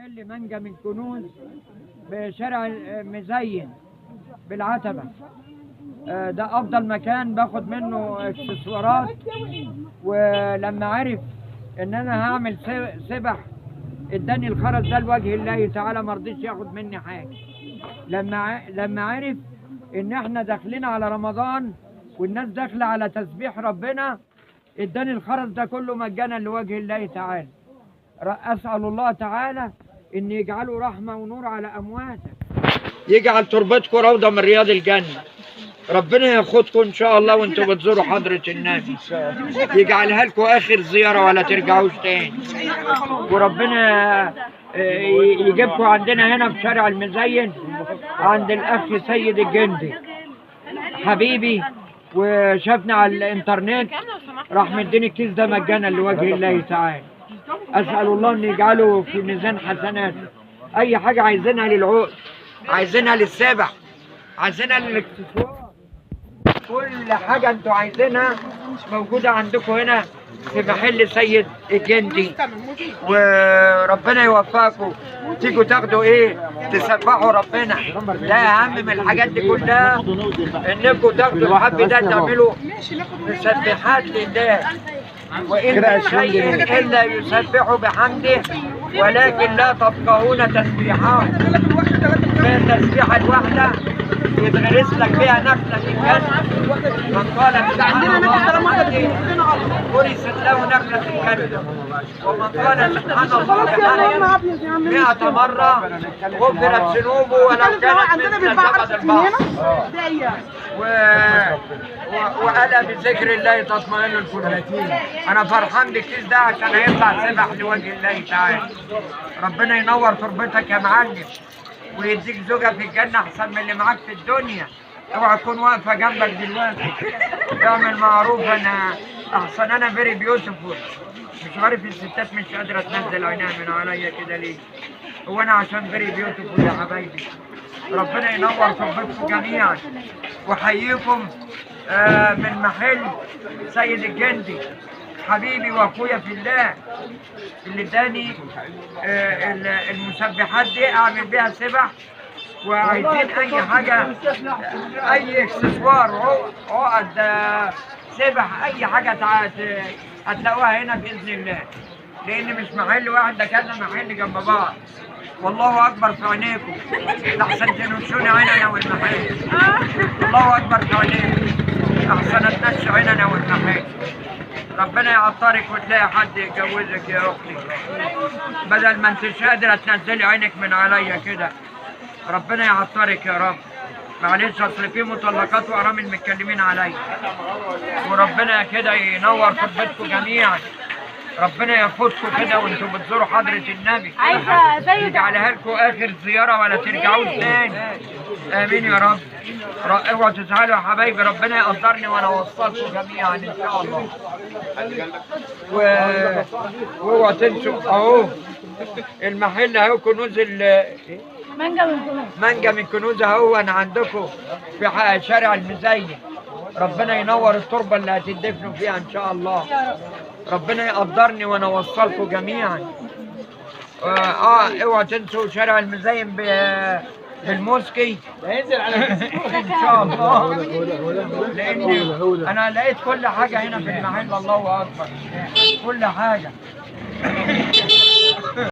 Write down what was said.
محل مانجا من كنوز بشارع مزين بالعتبة. ده أفضل مكان باخد منه اكسسوارات. ولما عرف إن أنا هعمل سبح اداني الخرز ده لوجه الله تعالى، مرضيش ياخد مني حاجة. لما عرف إن إحنا داخلين على رمضان والناس داخلة على تسبيح ربنا، اداني الخرز ده كله مجانا لوجه الله تعالى. أسأل الله تعالى إن يجعله رحمة ونور على أمواتك، يجعل تربتكم روضة من رياض الجنة. ربنا ياخدكم إن شاء الله وأنتوا بتزوروا حضرة النبي، يجعلها لكم آخر زيارة ولا ترجعوش تاني. وربنا يجيبكم عندنا هنا في شارع المزين عند الأخ سيد الجندي حبيبي، وشافنا على الإنترنت راح مديني الكيس ده مجانا لوجه الله تعالى. أسأل الله أن يجعله في ميزان حسنات. أي حاجة عايزينها للعقد، عايزينها للسبح، عايزينها للاكسسوار، كل حاجة انتوا عايزينها موجودة عندكم هنا في محل سيد الجندي. وربنا يوفقكم تيجوا تاخدوا ايه؟ تسبحوا ربنا. ده اهم من الحاجات دي كلها، انكم تاخدوا الحب ده تعملوا مسبحات لله. وإن شيء إلا يسبح بحمده ولكن لا تفقهون تسبيحات. التسبيحة الواحدة يتغرس لك بها نخلة في الجنة. من قال سبحان الله غرست له نخلة في الجنة، ومن قال سبحان الله 100 مرة غفرت ذنوبه ولو كانت مثل زبد البحر. وألا بذكر الله تطمئن القلوب. أنا فرحان بالكيس ده عشان هيطلع سبح لوجه الله تعالى. ربنا ينور تربتك يا معلم ويديك زوجة في الجنة أحسن من اللي معاك في الدنيا. اوعى تكون واقفة جنبك دلوقتي. اعمل معروف. أنا أحسن أنا فيري بيوتيفول. مش عارف الستات مش قادرة تنزل عينها من عليا كده ليه؟ هو أنا عشان فيري بيوتيفول يا حبايبي. ربنا ينور تربتكم جميعا وحييكم من محل سيد الجندي حبيبي واخويا في الله اللي اداني المسبحات دي اعمل بيها سبح. وعايزين اي حاجه، اي اكسسوار، عقد، سبح، اي حاجه هتلاقوها هنا باذن الله. لان مش محل واحد، ده كذا محل جنب بعض. والله اكبر في عينيكم لحسن تنشوني عيننا والمحل. الله اكبر في عينيكم احسن تنشوا عيننا والمحل. ربنا يعطرك وتلاقي حد يتجوزك يا اختي، بدل ما انتش قادره تنزلي عينك من عليا كده. ربنا يعطرك يا رب. معلش اصل في مطلقات وارامل متكلمين عليا. وربنا كده ينور تربتكم جميعا. ربنا ياخدكم كده وانتم بتزوروا حضرة النبي، يجعلها لكم اخر زيارة ولا ترجعوش تاني. امين يا رب. اوعوا تزعلوا يا حبايبي، ربنا يقدرني وانا اوصلكم جميعا ان شاء الله. واوعوا تنسوا اهو المحل اهو كنوز مانجا من كنوز اهو عندكم في شارع المزين. ربنا ينور التربة اللي هتدفنوا فيها ان شاء الله. ربنا يقدرني وانا اوصلكم جميعا. اوعوا تنسوا شارع المزين بالموسكي هينزل على ان شاء الله. لان انا لقيت كل حاجه هنا في المحل. الله اكبر، كل حاجه.